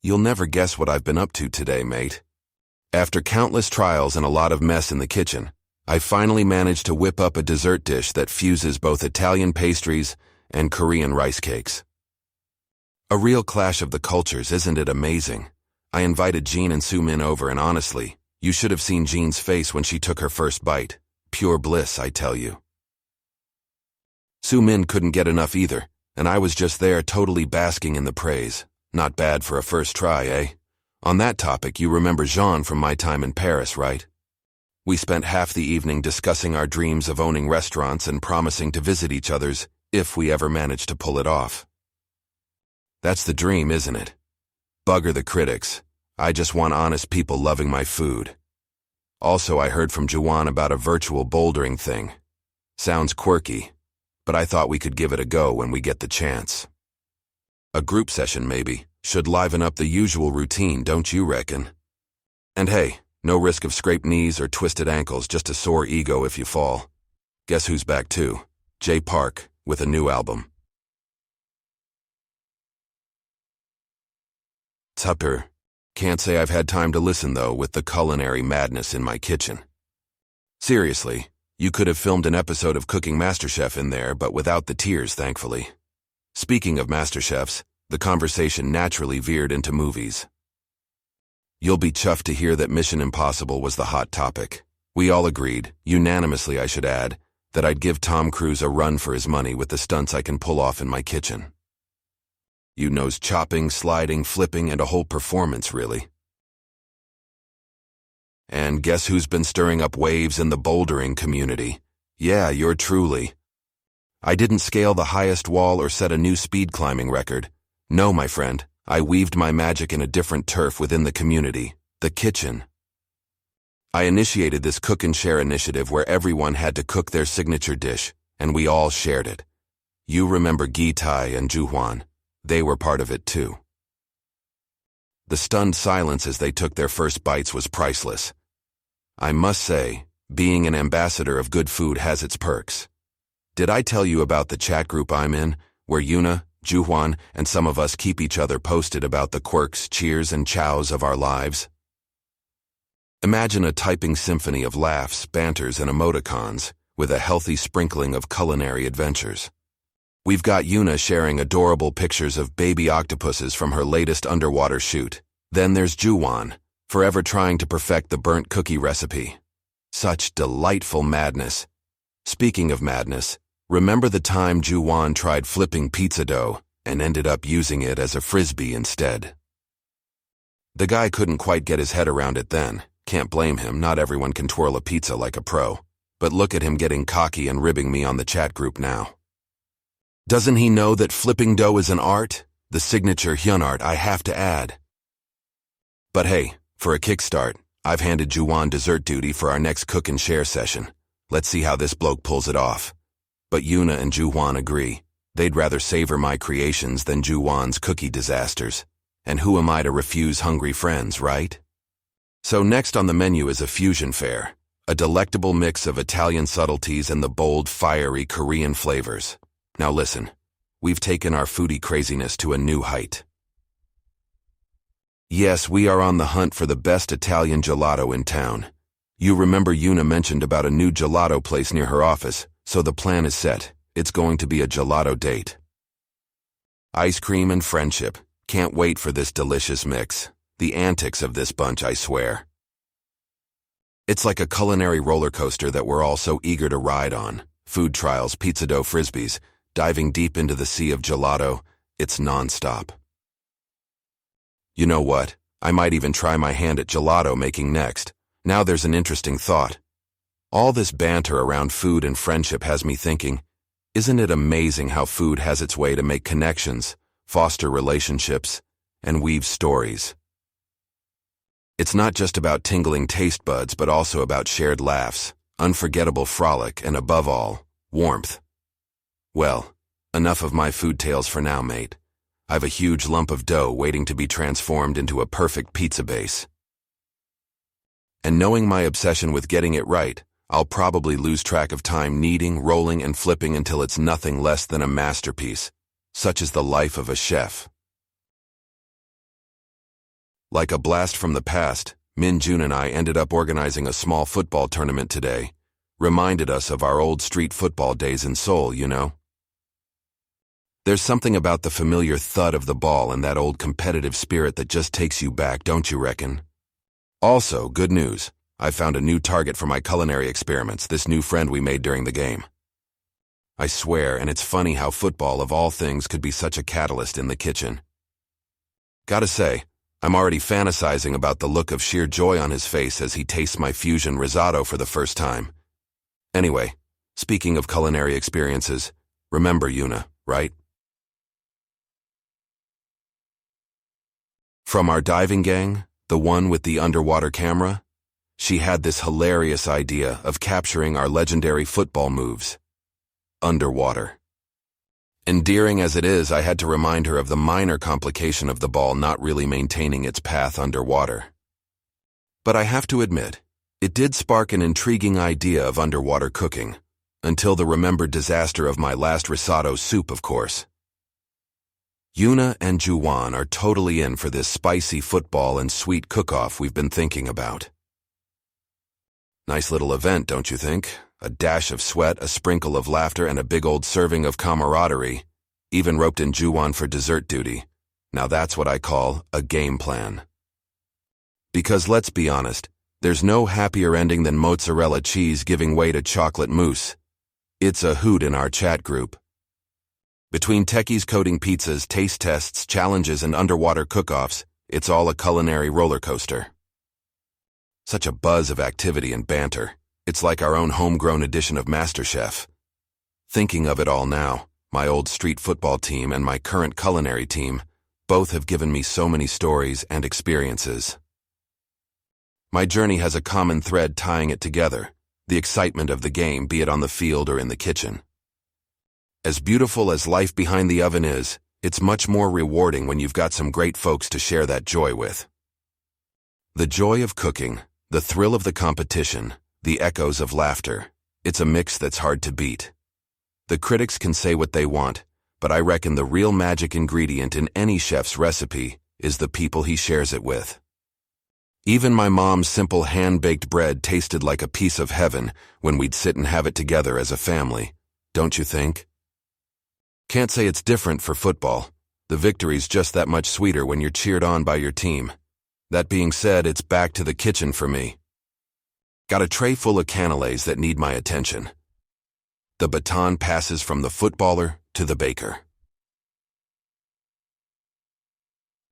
You'll never guess what I've been up to today, mate. After countless trials and a lot of mess in the kitchen, I finally managed to whip up a dessert dish that fuses both Italian pastries and Korean rice cakes. A real clash of the cultures, isn't it amazing? I invited Jean and Su-min over, and honestly, you should have seen Jean's face when she took her first bite. Pure bliss, I tell you. Su-min couldn't get enough either, and I was just there totally basking in the praise. Not bad for a first try, eh? On that topic, you remember Jean from my time in Paris, right? We spent half the evening discussing our dreams of owning restaurants and promising to visit each other's if we ever managed to pull it off. That's the dream, isn't it? Bugger the critics. I just want honest people loving my food. Also, I heard from Juwan about a virtual bouldering thing. Sounds quirky, but I thought we could give it a go when we get the chance. A group session, maybe, should liven up the usual routine, don't you reckon? And hey, no risk of scraped knees or twisted ankles, just a sore ego if you fall. Guess who's back too? Jay Park, with a new album. Tupper. Can't say I've had time to listen, though, with the culinary madness in my kitchen. Seriously, you could have filmed an episode of Cooking MasterChef in there, but without the tears, thankfully. Speaking of MasterChefs, the conversation naturally veered into movies. You'll be chuffed to hear that Mission Impossible was the hot topic. We all agreed, unanimously I should add, that I'd give Tom Cruise a run for his money with the stunts I can pull off in my kitchen. You knows chopping, sliding, flipping, and a whole performance, really. And guess who's been stirring up waves in the bouldering community? Yeah, you're truly. I didn't scale the highest wall or set a new speed climbing record. No, my friend, I weaved my magic in a different turf within the community, the kitchen. I initiated this cook and share initiative where everyone had to cook their signature dish, and we all shared it. You remember Gi-tai and Ju-hwan. They were part of it too. The stunned silence as they took their first bites was priceless. I must say, being an ambassador of good food has its perks. Did I tell you about the chat group I'm in, where Yuna, Ju-hwan, and some of us keep each other posted about the quirks, cheers, and chows of our lives? Imagine a typing symphony of laughs, banters, and emoticons, with a healthy sprinkling of culinary adventures. We've got Yuna sharing adorable pictures of baby octopuses from her latest underwater shoot. Then there's Ju-hwan, forever trying to perfect the burnt cookie recipe. Such delightful madness. Speaking of madness, remember the time Ju-hwan tried flipping pizza dough and ended up using it as a frisbee instead? The guy couldn't quite get his head around it then. Can't blame him, not everyone can twirl a pizza like a pro. But look at him getting cocky and ribbing me on the chat group now. Doesn't he know that flipping dough is an art? The signature Hyun art, I have to add. But hey, for a kickstart, I've handed Ju-hwan dessert duty for our next cook and share session. Let's see how this bloke pulls it off. But Yuna and Ju-hwan agree. They'd rather savor my creations than Ju-hwan's cookie disasters. And who am I to refuse hungry friends, right? So next on the menu is a fusion fare, a delectable mix of Italian subtleties and the bold, fiery Korean flavors. Now listen, we've taken our foodie craziness to a new height. Yes, we are on the hunt for the best Italian gelato in town. You remember Yuna mentioned about a new gelato place near her office, so the plan is set. It's going to be a gelato date. Ice cream and friendship. Can't wait for this delicious mix. The antics of this bunch, I swear. It's like a culinary roller coaster that we're all so eager to ride on. Food trials, pizza dough frisbees, diving deep into the sea of gelato. It's non-stop. You know what? I might even try my hand at gelato making next. Now there's an interesting thought. All this banter around food and friendship has me thinking, isn't it amazing how food has its way to make connections, foster relationships, and weave stories? It's not just about tingling taste buds, but also about shared laughs, unforgettable frolic, and above all, warmth. Well, enough of my food tales for now, mate. I've a huge lump of dough waiting to be transformed into a perfect pizza base. And knowing my obsession with getting it right, I'll probably lose track of time kneading, rolling, and flipping until it's nothing less than a masterpiece. Such is the life of a chef. Like a blast from the past, Min Jun and I ended up organizing a small football tournament today. Reminded us of our old street football days in Seoul, you know? There's something about the familiar thud of the ball and that old competitive spirit that just takes you back, don't you reckon? Also, good news. I found a new target for my culinary experiments, this new friend we made during the game. I swear, and it's funny how football of all things could be such a catalyst in the kitchen. Gotta say, I'm already fantasizing about the look of sheer joy on his face as he tastes my fusion risotto for the first time. Anyway, speaking of culinary experiences, remember Yuna, right? From our diving gang, the one with the underwater camera, she had this hilarious idea of capturing our legendary football moves. Underwater. Endearing as it is, I had to remind her of the minor complication of the ball not really maintaining its path underwater. But I have to admit, it did spark an intriguing idea of underwater cooking, until the remembered disaster of my last risotto soup, of course. Yuna and Juwan are totally in for this spicy football and sweet cook-off we've been thinking about. Nice little event, don't you think? A dash of sweat, a sprinkle of laughter, and a big old serving of camaraderie. Even roped in Juwan for dessert duty. Now that's what I call a game plan. Because let's be honest, there's no happier ending than mozzarella cheese giving way to chocolate mousse. It's a hoot in our chat group. Between techies coding pizzas, taste tests, challenges, and underwater cook-offs, it's all a culinary roller coaster. Such a buzz of activity and banter. It's like our own homegrown edition of MasterChef. Thinking of it all now, my old street football team and my current culinary team both have given me so many stories and experiences. My journey has a common thread tying it together, the excitement of the game, be it on the field or in the kitchen. As beautiful as life behind the oven is, it's much more rewarding when you've got some great folks to share that joy with. The joy of cooking, the thrill of the competition, the echoes of laughter, it's a mix that's hard to beat. The critics can say what they want, but I reckon the real magic ingredient in any chef's recipe is the people he shares it with. Even my mom's simple hand-baked bread tasted like a piece of heaven when we'd sit and have it together as a family, don't you think? Can't say it's different for football. The victory's just that much sweeter when you're cheered on by your team. That being said, it's back to the kitchen for me. Got a tray full of canapés that need my attention. The baton passes from the footballer to the baker.